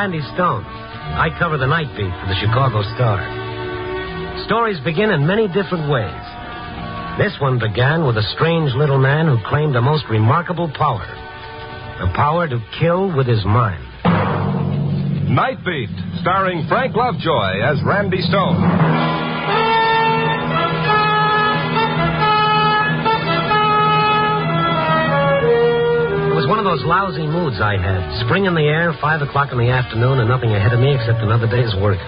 Randy Stone. I cover the Nightbeat for the Chicago Star. Stories begin in many different ways. This one began with a strange little man who claimed a most remarkable power. The power to kill with his mind. Nightbeat, starring Frank Lovejoy as Randy Stone. It was one of those lousy moods I had. Spring in the air, 5 o'clock in the afternoon, and nothing ahead of me except another day's work.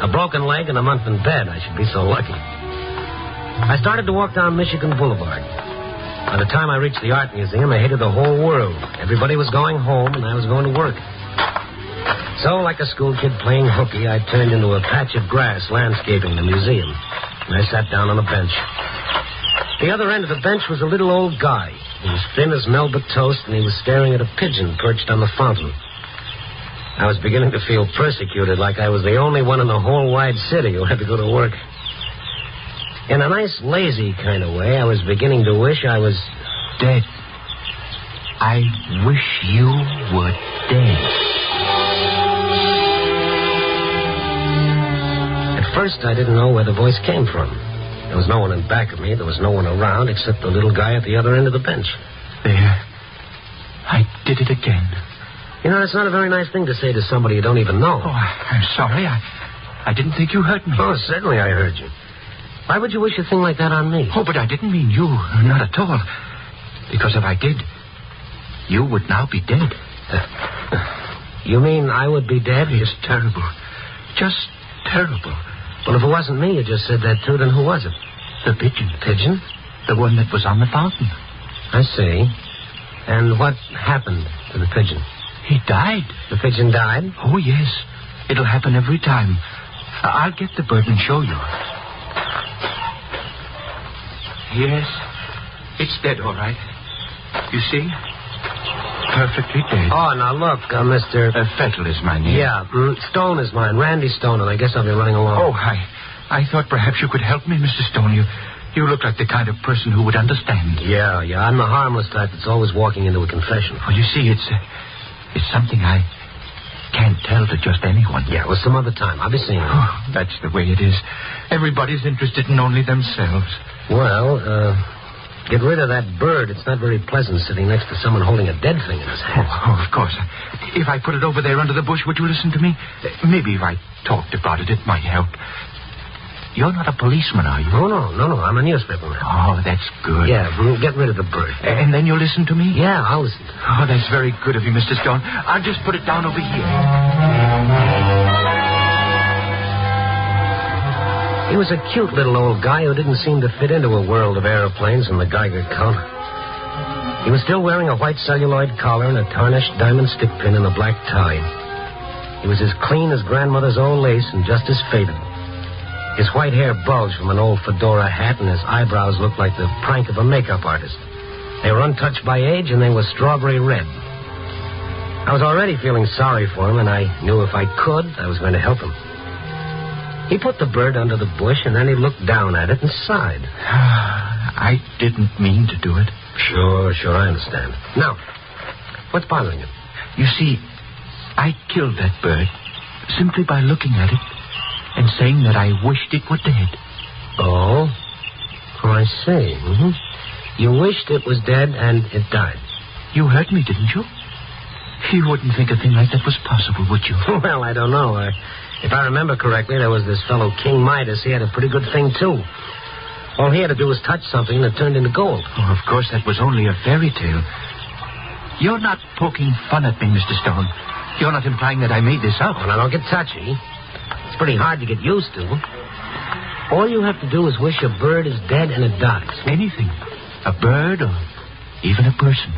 A broken leg and a month in bed. I should be so lucky. I started to walk down Michigan Boulevard. By the time I reached the art museum, I hated the whole world. Everybody was going home, and I was going to work. So, like a school kid playing hooky, I turned into a patch of grass landscaping the museum. And I sat down on a bench. The other end of the bench was a little old guy. He was thin as Melba toast, and he was staring at a pigeon perched on the fountain. I was beginning to feel persecuted, like I was the only one in the whole wide city who had to go to work. In a nice, lazy kind of way, I was beginning to wish I was dead. I wish you were dead. At first, I didn't know where the voice came from. There was no one in back of me. There was no one around except the little guy at the other end of the bench. There. I did it again. You know, it's not a very nice thing to say to somebody you don't even know. Oh, I'm sorry. I didn't think you heard me. Oh, certainly I heard you. Why would you wish a thing like that on me? Oh, but I didn't mean you. Not at all. Because if I did, you would now be dead. You mean I would be dead? It's terrible. Just terrible. Well, if it wasn't me you just said that to, then who was it? The pigeon. Pigeon? The one that was on the fountain. I see. And what happened to the pigeon? He died. The pigeon died? Oh, yes. It'll happen every time. I'll get the bird and show you. Yes. It's dead, all right. You see? Perfectly dead. Oh, now look, Mr. Fettle is my name. Yeah, Stone is mine. Randy Stone, and I guess I'll be running along. Oh, I thought perhaps you could help me, Mr. Stone. You look like the kind of person who would understand. Yeah. I'm the harmless type that's always walking into a confession. Oh, you see, it's something I can't tell to just anyone. Yeah, well, some other time. I'll be seeing you. Oh, that's the way it is. Everybody's interested in only themselves. Well, get rid of that bird. It's not very pleasant sitting next to someone holding a dead thing in his hand. Oh, of course. If I put it over there under the bush, would you listen to me? Maybe if I talked about it, it might help. You're not a policeman, are you? Oh, no. I'm a newspaper man. Oh, that's good. Yeah, get rid of the bird. And then you'll listen to me? Yeah, I'll listen to you. Oh, that's very good of you, Mr. Stone. I'll just put it down over here. He was a cute little old guy who didn't seem to fit into a world of airplanes and the Geiger counter. He was still wearing a white celluloid collar and a tarnished diamond stick pin and a black tie. He was as clean as grandmother's old lace and just as faded. His white hair bulged from an old fedora hat, and his eyebrows looked like the prank of a makeup artist. They were untouched by age, and they were strawberry red. I was already feeling sorry for him, and I knew if I could, I was going to help him. He put the bird under the bush, and then he looked down at it and sighed. I didn't mean to do it. Sure, I understand. Now, what's bothering you? You see, I killed that bird simply by looking at it and saying that I wished it were dead. Oh, I see. Mm-hmm. You wished it was dead and it died. You heard me, didn't you? You wouldn't think a thing like that was possible, would you? Well, I don't know. If I remember correctly, there was this fellow King Midas. He had a pretty good thing, too. All he had to do was touch something and it turned into gold. Oh, of course, that was only a fairy tale. You're not poking fun at me, Mr. Stone. You're not implying that I made this up. Well, now, don't get touchy. It's pretty hard to get used to. All you have to do is wish a bird is dead and it dies. Anything. A bird or even a person.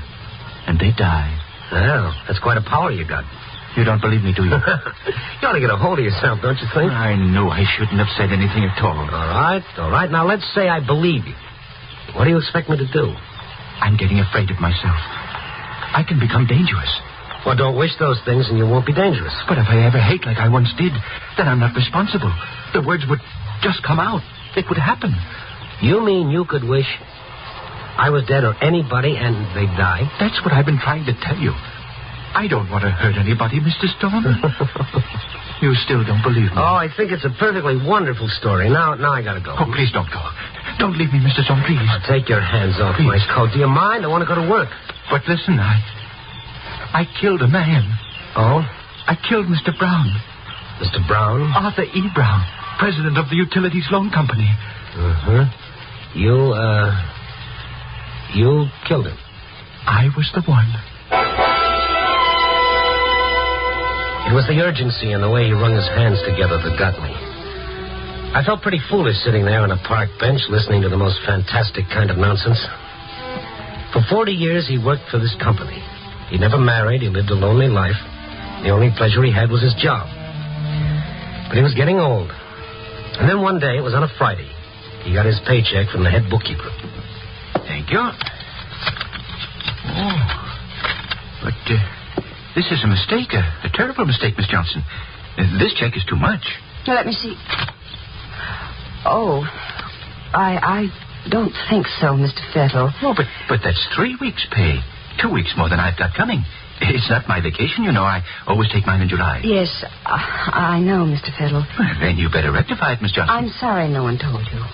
And they die. Well, that's quite a power you got. You don't believe me, do you? You ought to get a hold of yourself, don't you think? I knew I shouldn't have said anything at all. All right. Now, let's say I believe you. What do you expect me to do? I'm getting afraid of myself. I can become dangerous. Well, don't wish those things and you won't be dangerous. But if I ever hate like I once did, then I'm not responsible. The words would just come out. It would happen. You mean you could wish I was dead or anybody and they died? That's what I've been trying to tell you. I don't want to hurt anybody, Mr. Stone. You still don't believe me? Oh, I think it's a perfectly wonderful story. Now I gotta go. Oh, please don't go. Don't leave me, Mr. Stone, please. Take your hands off Please. my coat. Do you mind? I want to go to work. But listen, I killed a man. Oh? I killed Mr. Brown. Mr. Brown? Arthur E. Brown, president of the Utilities Loan Company. Uh-huh. You killed him. I was the one. It was the urgency and the way he wrung his hands together that got me. I felt pretty foolish sitting there on a park bench listening to the most fantastic kind of nonsense. For 40 years, he worked for this company. He never married. He lived a lonely life. The only pleasure he had was his job. But he was getting old. And then one day, it was on a Friday, he got his paycheck from the head bookkeeper. Thank you. Oh. But this is a mistake, a terrible mistake, Miss Johnson. This check is too much. Now, let me see. Oh, I don't think so, Mr. Fettle. Oh, but that's 3 weeks' pay. 2 weeks more than I've got coming. It's not my vacation, you know. I always take mine in July. Yes, I know, Mr. Fettle. Well, then you better rectify it, Miss Johnson. I'm sorry no one told you.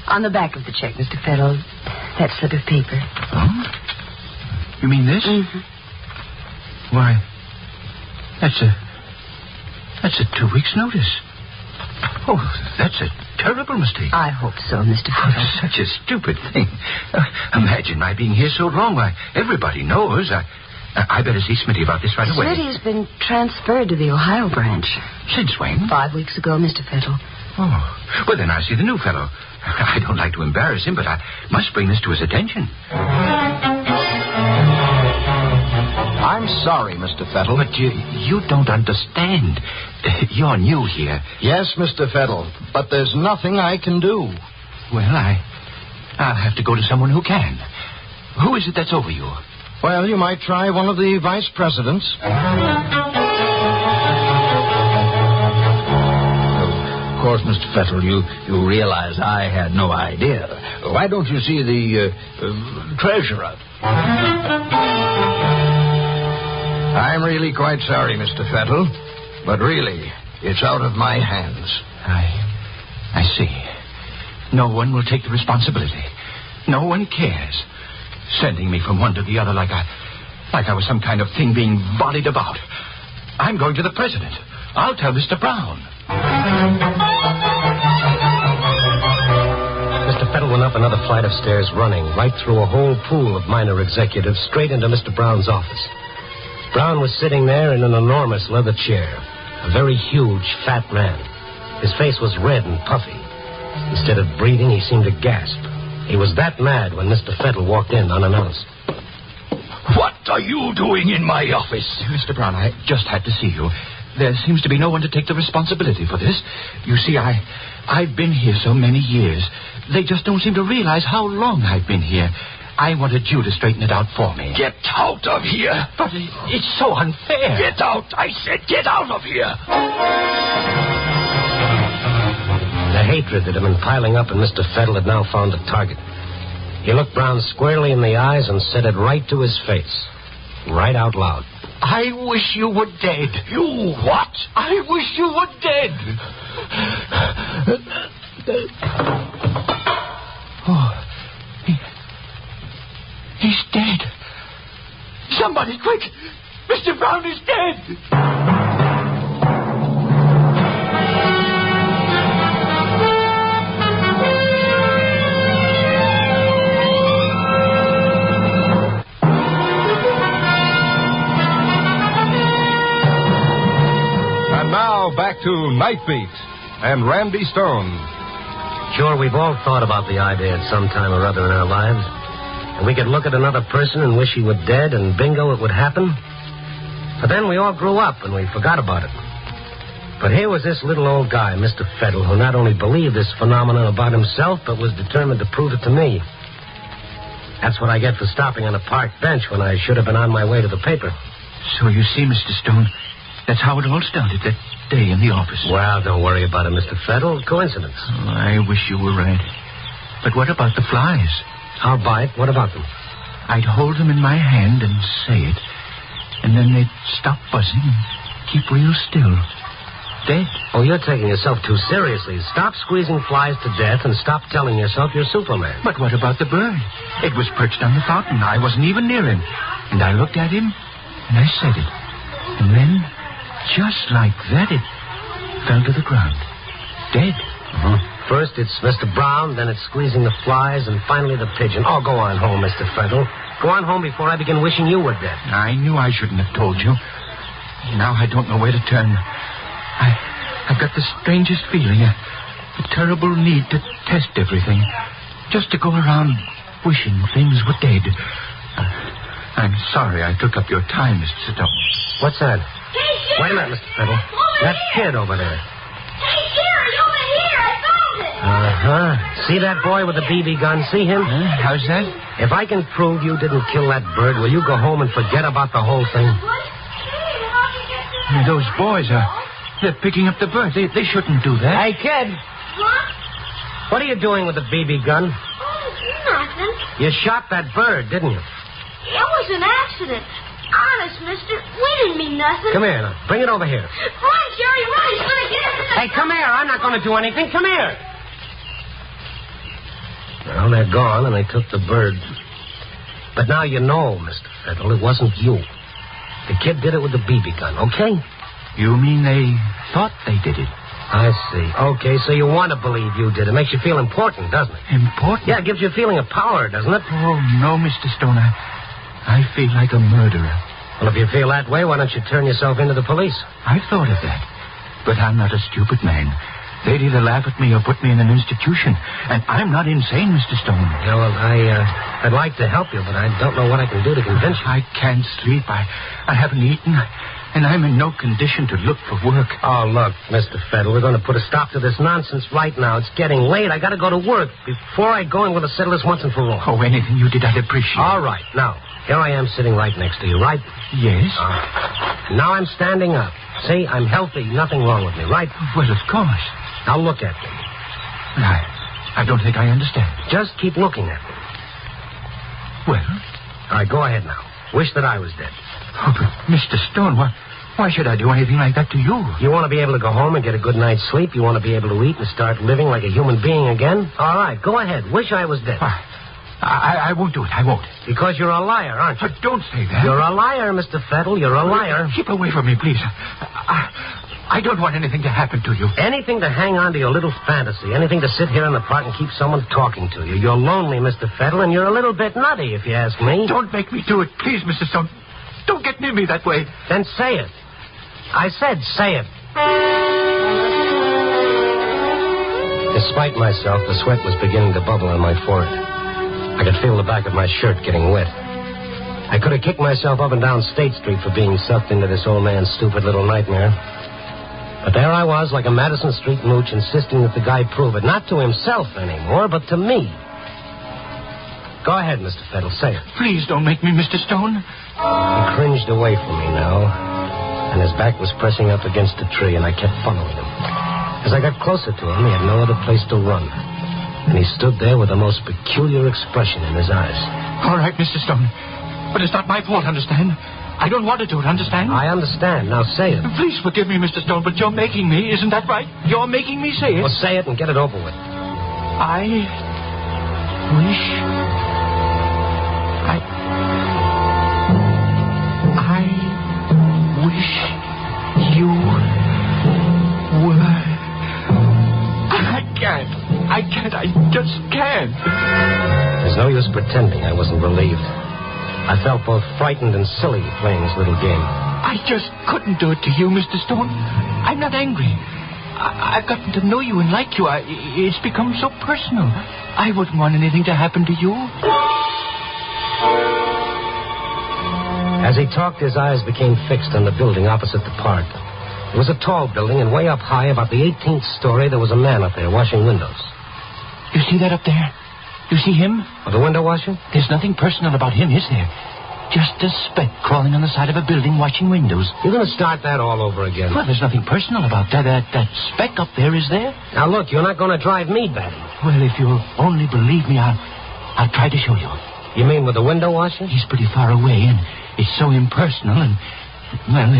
On the back of the check, Mr. Fettle, that slip of paper. Oh? You mean this? Mm-hmm. Why, that's a 2 weeks' notice. Oh, that's a terrible mistake. I hope so, Mr. Oh, Fettle. such a stupid thing. Imagine my being here so long. Why, everybody knows. I better see Smitty about this right away. Smitty's been transferred to the Ohio branch. Since when? 5 weeks ago, Mr. Fettle. Oh, well, then I see the new fellow. I don't like to embarrass him, but I must bring this to his attention. I'm sorry, Mr. Fettle. But you don't understand. You're new here. Yes, Mr. Fettle, but there's nothing I can do. Well, I'll have to go to someone who can. Who is it that's over you? Well, you might try one of the vice presidents. Of course, Mr. Fettle, you realize I had no idea. Why don't you see the treasurer? I'm really quite sorry, Mr. Fettle, but really, it's out of my hands. I see. No one will take the responsibility. No one cares. Sending me from one to the other like I was some kind of thing being volleyed about. I'm going to the president. I'll tell Mr. Brown. Mr. Fettle went up another flight of stairs running, right through a whole pool of minor executives, straight into Mr. Brown's office. Brown was sitting there in an enormous leather chair, a very huge, fat man. His face was red and puffy. Instead of breathing, he seemed to gasp. He was that mad when Mr. Fettle walked in unannounced. What are you doing in my office? Mr. Brown, I just had to see you. There seems to be no one to take the responsibility for this. You see, I've been here so many years. They just don't seem to realize how long I've been here. I wanted you to straighten it out for me. Get out of here. But it's so unfair. Get out, I said. Get out of here. The hatred that had been piling up in Mr. Fettle had now found a target. He looked Brown squarely in the eyes and said it right to his face, right out loud. I wish you were dead. You what? I wish you were dead. Oh, he's dead. Somebody, quick! Mr. Brown is dead! And now back to Nightbeat and Randy Stone. Sure, we've all thought about the idea at some time or other in our lives. And we could look at another person and wish he were dead, and bingo, it would happen. But then we all grew up and we forgot about it. But here was this little old guy, Mr. Fettle, who not only believed this phenomenon about himself, but was determined to prove it to me. That's what I get for stopping on a park bench when I should have been on my way to the paper. So you see, Mr. Stone, that's how it all started that day in the office. Well, don't worry about it, Mr. Fettle. Coincidence. Oh, I wish you were right. But what about the flies? I'll buy it. What about them? I'd hold them in my hand and say it, and then they'd stop buzzing and keep real still. Dead. Oh, you're taking yourself too seriously. Stop squeezing flies to death and stop telling yourself you're Superman. But what about the bird? It was perched on the fountain. I wasn't even near him. And I looked at him, and I said it. And then, just like that, it fell to the ground. Dead. First it's Mr. Brown, then it's squeezing the flies, and finally the pigeon. Oh, go on home, Mr. Fettle. Go on home before I begin wishing you were dead. I knew I shouldn't have told you. Now I don't know where to turn. I've got the strangest feeling, a terrible need to test everything. Just to go around wishing things were dead. I'm sorry I took up your time, Mr. Stone. What's that? Hey, Sherry! Wait a minute, Mr. Fettle. That kid over there. Hey, Sherry, over here! I found it! Uh-huh. See that boy with the BB gun? See him? How's that? If I can prove you didn't kill that bird, will you go home and forget about the whole thing? What? Hey, how'd you get this? Those boys they're picking up the bird. They shouldn't do that. Hey, kid. What? What are you doing with the BB gun? Oh, nothing. You shot that bird, didn't you? It was an accident. Honest, mister. We didn't mean nothing. Come here now. Bring it over here. Run, Jerry, run. He's going to get us in the... Hey, come here. I'm not going to do anything. Come here. Well, they're gone, and they took the bird. But now you know, Mr. Fettle, it wasn't you. The kid did it with the BB gun, okay? You mean they thought they did it? I see. Okay, so you want to believe you did. It makes you feel important, doesn't it? Important? Yeah, it gives you a feeling of power, doesn't it? Oh, no, Mr. Stone. I feel like a murderer. Well, if you feel that way, why don't you turn yourself into the police? I've thought of that. But I'm not a stupid man. They'd either laugh at me or put me in an institution. And I'm not insane, Mr. Stone. Yeah, well, I'd like to help you, but I don't know what I can do to convince you. I can't sleep. I haven't eaten. And I'm in no condition to look for work. Oh, look, Mr. Fettle, we're going to put a stop to this nonsense right now. It's getting late. I got to go to work. Before I go, I'm going to settle this once and for all. Oh, anything you did, I'd appreciate. All right. Now, here I am sitting right next to you, right? Yes. Now I'm standing up. See, I'm healthy. Nothing wrong with me, right? Well, of course. Now look at me. I don't think I understand. Just keep looking at me. Well? All right, go ahead now. Wish that I was dead. Oh, but Mr. Stone, why should I do anything like that to you? You want to be able to go home and get a good night's sleep? You want to be able to eat and start living like a human being again? All right, go ahead. Wish I was dead. I won't do it. I won't. Because you're a liar, aren't you? But don't say that. You're a liar, Mr. Fettle. You're a liar. Keep away from me, please. I don't want anything to happen to you. Anything to hang on to your little fantasy. Anything to sit here in the park and keep someone talking to you. You're lonely, Mr. Fettle, and you're a little bit nutty, if you ask me. Don't make me do it, please, Mr. Stone. Don't get near me that way. Then say it. I said say it. Despite myself, the sweat was beginning to bubble on my forehead. I could feel the back of my shirt getting wet. I could have kicked myself up and down State Street for being sucked into this old man's stupid little nightmare. But there I was, like a Madison Street mooch, insisting that the guy prove it. Not to himself anymore, but to me. Go ahead, Mr. Fettle, say it. Please don't make me, Mr. Stone. He cringed away from me now, and his back was pressing up against a tree, and I kept following him. As I got closer to him, he had no other place to run. And he stood there with the most peculiar expression in his eyes. All right, Mr. Stone. But it's not my fault, understand? I don't want to do it, understand? I understand. Now say it. Please forgive me, Mr. Stone, but you're making me, isn't that right? You're making me say it. Well, say it and get it over with. I wish you were... I can't. I just can't. There's no use pretending I wasn't relieved. I felt both frightened and silly playing this little game. I just couldn't do it to you, Mr. Stone. I'm not angry. I've gotten to know you and like you. It's become so personal. I wouldn't want anything to happen to you. As he talked, his eyes became fixed on the building opposite the park. It was a tall building, and way up high, about the 18th story, there was a man up there washing windows. You see that up there? You see him? Oh, the window washer? There's nothing personal about him, is there? Just a speck crawling on the side of a building washing windows. You're going to start that all over again. Well, there's nothing personal about that. That speck up there, is there? Now, look, you're not going to drive me batty. Well, if you'll only believe me, I'll try to show you. You mean with the window washer? He's pretty far away, and it's so impersonal, and Well,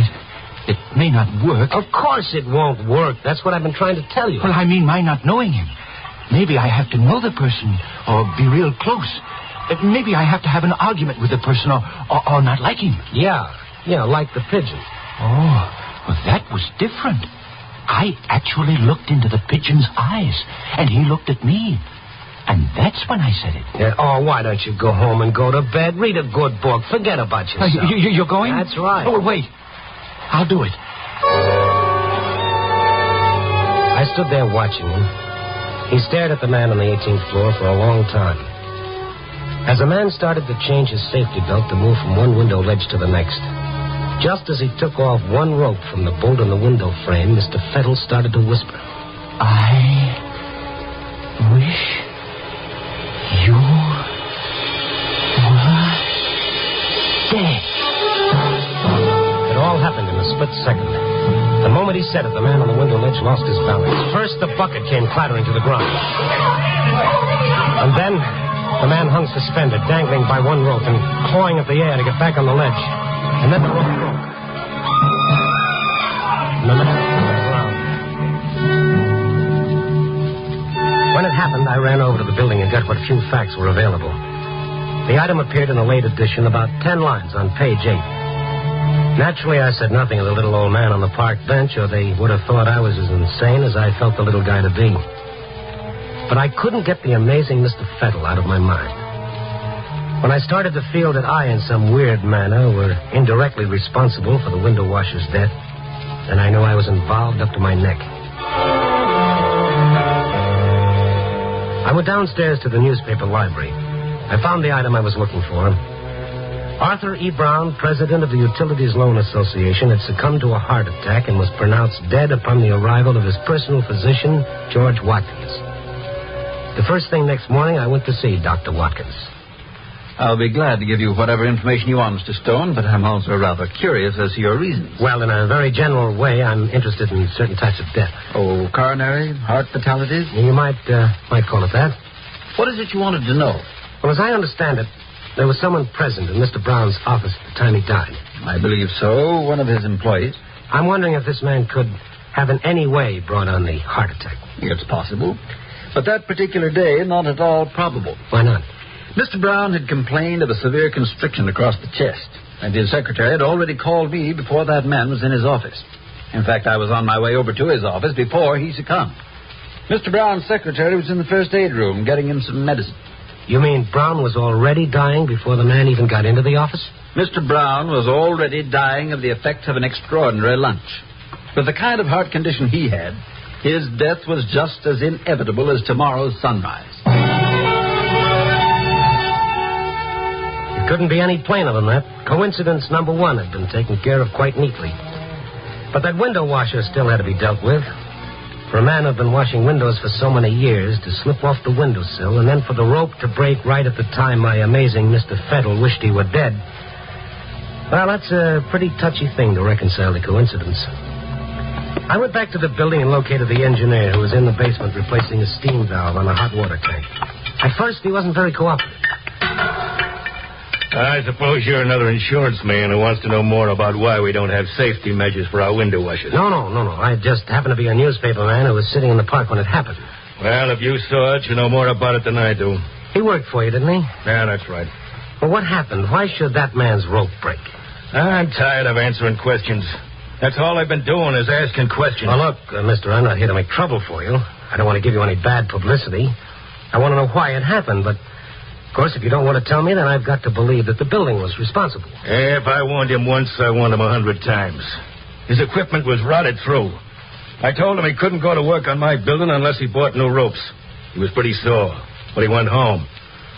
it may not work. Of course it won't work. That's what I've been trying to tell you. Well, I mean my not knowing him. Maybe I have to know the person or be real close. Maybe I have to have an argument with the person or not like him. Yeah, like the pigeon. Oh, well, that was different. I actually looked into the pigeon's eyes, and he looked at me. And that's when I said it. Yeah, oh, why don't you go home and go to bed? Read a good book. Forget about yourself. You're going? That's right. Oh, wait. I'll do it. I stood there watching him. He stared at the man on the 18th floor for a long time. As the man started to change his safety belt to move from one window ledge to the next, just as he took off one rope from the bolt in the window frame, Mr. Fettle started to whisper. I wish you were dead. It all happened in a split second. The moment he said it, the man on the window ledge lost his balance. First, the bucket came clattering to the ground. And then, the man hung suspended, dangling by one rope and clawing at the air to get back on the ledge. And then the rope broke. And the man fell to the ground. When it happened, I ran over to the building and got what few facts were available. The item appeared in a late edition, about 10 lines on page 8. Naturally, I said nothing of the little old man on the park bench, or they would have thought I was as insane as I felt the little guy to be. But I couldn't get the amazing Mr. Fettle out of my mind. When I started to feel that I, in some weird manner, were indirectly responsible for the window washer's death, then I knew I was involved up to my neck. I went downstairs to the newspaper library. I found the item I was looking for. Arthur E. Brown, president of the Utilities Loan Association, had succumbed to a heart attack and was pronounced dead upon the arrival of his personal physician, George Watkins. The first thing next morning, I went to see Dr. Watkins. I'll be glad to give you whatever information you want, Mr. Stone, but I'm also rather curious as to your reasons. Well, in a very general way, I'm interested in certain types of death. Oh, coronary, heart fatalities? You might call it that. What is it you wanted to know? Well, as I understand it, there was someone present in Mr. Brown's office at the time he died. I believe so. One of his employees. I'm wondering if this man could have in any way brought on the heart attack. It's possible. But that particular day, not at all probable. Why not? Mr. Brown had complained of a severe constriction across the chest, and his secretary had already called me before that man was in his office. In fact, I was on my way over to his office before he succumbed. Mr. Brown's secretary was in the first aid room getting him some medicine. You mean Brown was already dying before the man even got into the office? Mr. Brown was already dying of the effects of an extraordinary lunch. With the kind of heart condition he had, his death was just as inevitable as tomorrow's sunrise. It couldn't be any plainer than that. Coincidence number one had been taken care of quite neatly. But that window washer still had to be dealt with. For a man who'd been washing windows for so many years to slip off the windowsill and then for the rope to break right at the time my amazing Mr. Fettle wished he were dead. Well, that's a pretty touchy thing to reconcile the coincidence. I went back to the building and located the engineer who was in the basement replacing a steam valve on a hot water tank. At first, he wasn't very cooperative. I suppose you're another insurance man who wants to know more about why we don't have safety measures for our window washers. No. I just happened to be a newspaper man who was sitting in the park when it happened. Well, if you saw it, you know more about it than I do. He worked for you, didn't he? Yeah, that's right. Well, what happened? Why should that man's rope break? I'm tired of answering questions. That's all I've been doing is asking questions. Well, look, mister, I'm not here to make trouble for you. I don't want to give you any bad publicity. I want to know why it happened, but... Of course, if you don't want to tell me, then I've got to believe that the building was responsible. If I warned him once, I warned him 100 times. His equipment was rotted through. I told him he couldn't go to work on my building unless he bought new ropes. He was pretty sore, but he went home.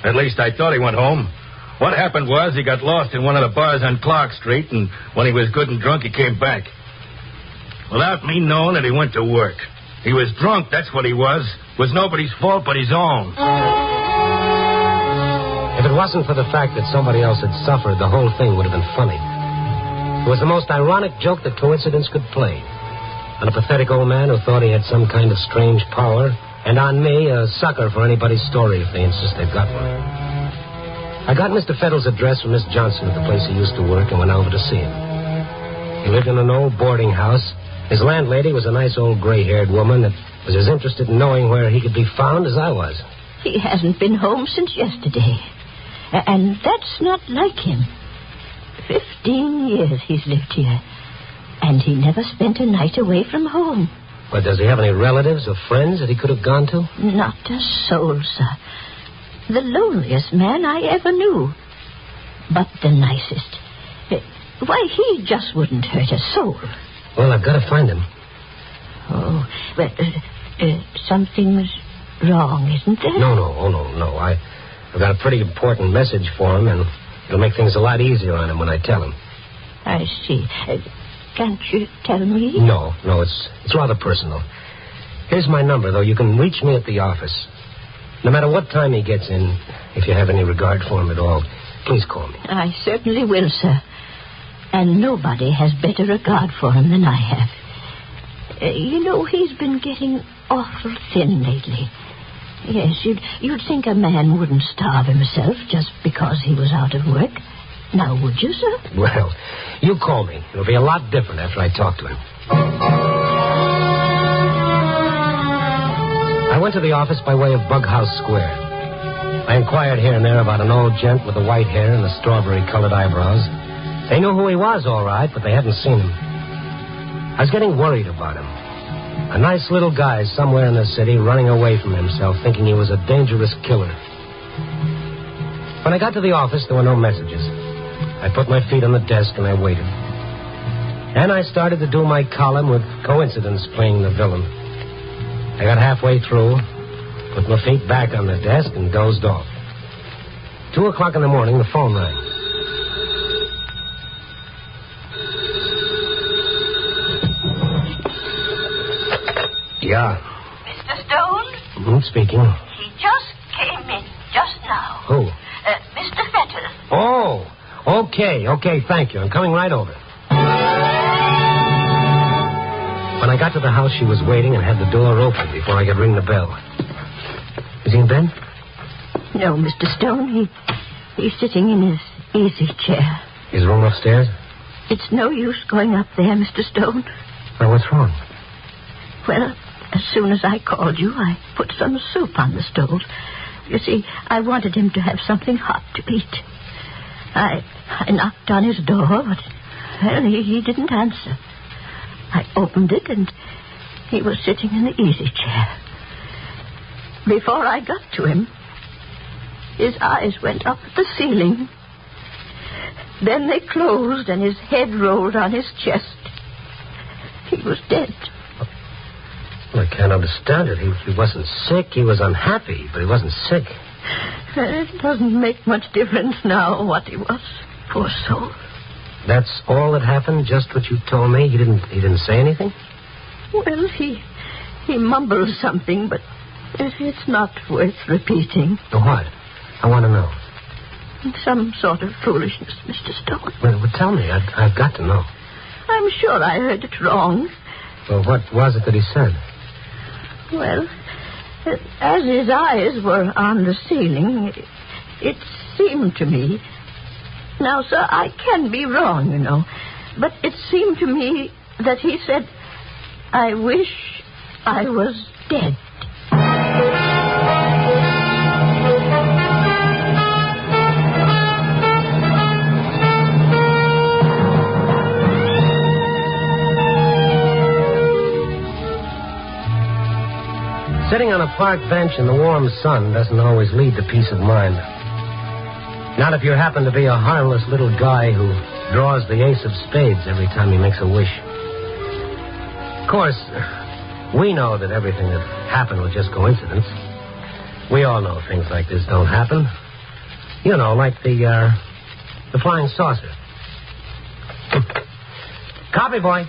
At least I thought he went home. What happened was he got lost in one of the bars on Clark Street, and when he was good and drunk, he came back. Without me knowing that he went to work. He was drunk, that's what he was. It was nobody's fault but his own. If it wasn't for the fact that somebody else had suffered, the whole thing would have been funny. It was the most ironic joke that coincidence could play. On a pathetic old man who thought he had some kind of strange power, and on me, a sucker for anybody's story if they insist they've got one. I got Mr. Fettle's address from Miss Johnson at the place he used to work and went over to see him. He lived in an old boarding house. His landlady was a nice old gray-haired woman that was as interested in knowing where he could be found as I was. He hasn't been home since yesterday. And that's not like him. 15 years he's lived here. And he never spent a night away from home. But does he have any relatives or friends that he could have gone to? Not a soul, sir. The loneliest man I ever knew. But the nicest. Why, he just wouldn't hurt a soul. Well, I've got to find him. Oh, but something's wrong, isn't there? No. I've got a pretty important message for him, and it'll make things a lot easier on him when I tell him. I see. Can't you tell me? No, it's rather personal. Here's my number, though. You can reach me at the office. No matter what time he gets in, if you have any regard for him at all, please call me. I certainly will, sir. And nobody has better regard for him than I have. He's been getting awful thin lately. Yes, you'd think a man wouldn't starve himself just because he was out of work. Now, would you, sir? Well, you call me. It'll be a lot different after I talk to him. I went to the office by way of Bughouse Square. I inquired here and there about an old gent with the white hair and the strawberry-colored eyebrows. They knew who he was, all right, but they hadn't seen him. I was getting worried about him. A nice little guy somewhere in the city running away from himself, thinking he was a dangerous killer. When I got to the office, there were no messages. I put my feet on the desk and I waited. And I started to do my column with coincidence playing the villain. I got halfway through, put my feet back on the desk, and dozed off. 2:00 in the morning, the phone rang. Yeah. Mr. Stone? Speaking. He just came in just now. Who? Mr. Fettle. Oh, okay, thank you. I'm coming right over. When I got to the house, she was waiting and had the door open before I could ring the bell. Is he in bed? No, Mr. Stone. He's sitting in his easy chair. His room upstairs? It's no use going up there, Mr. Stone. Well, what's wrong? Well, as soon as I called you, I put some soup on the stove. You see, I wanted him to have something hot to eat. I knocked on his door, but, well, he didn't answer. I opened it, and he was sitting in the easy chair. Before I got to him, his eyes went up at the ceiling. Then they closed, and his head rolled on his chest. He was dead. Well, I can't understand it. He wasn't sick. He was unhappy, but he wasn't sick. It doesn't make much difference now what he was. Poor soul. That's all that happened? Just what you told me? He didn't say anything? Well, he mumbled something, but it's not worth repeating. What? I want to know. Some sort of foolishness, Mr. Stone. Well, tell me. I've got to know. I'm sure I heard it wrong. Well, what was it that he said? Well, as his eyes were on the ceiling, it seemed to me... Now, sir, I can be wrong, you know, but it seemed to me that he said, "I wish I was dead." Sitting on a park bench in the warm sun doesn't always lead to peace of mind. Not if you happen to be a harmless little guy who draws the ace of spades every time he makes a wish. Of course, we know that everything that happened was just coincidence. We all know things like this don't happen. You know, like the flying saucer. Copy, boy.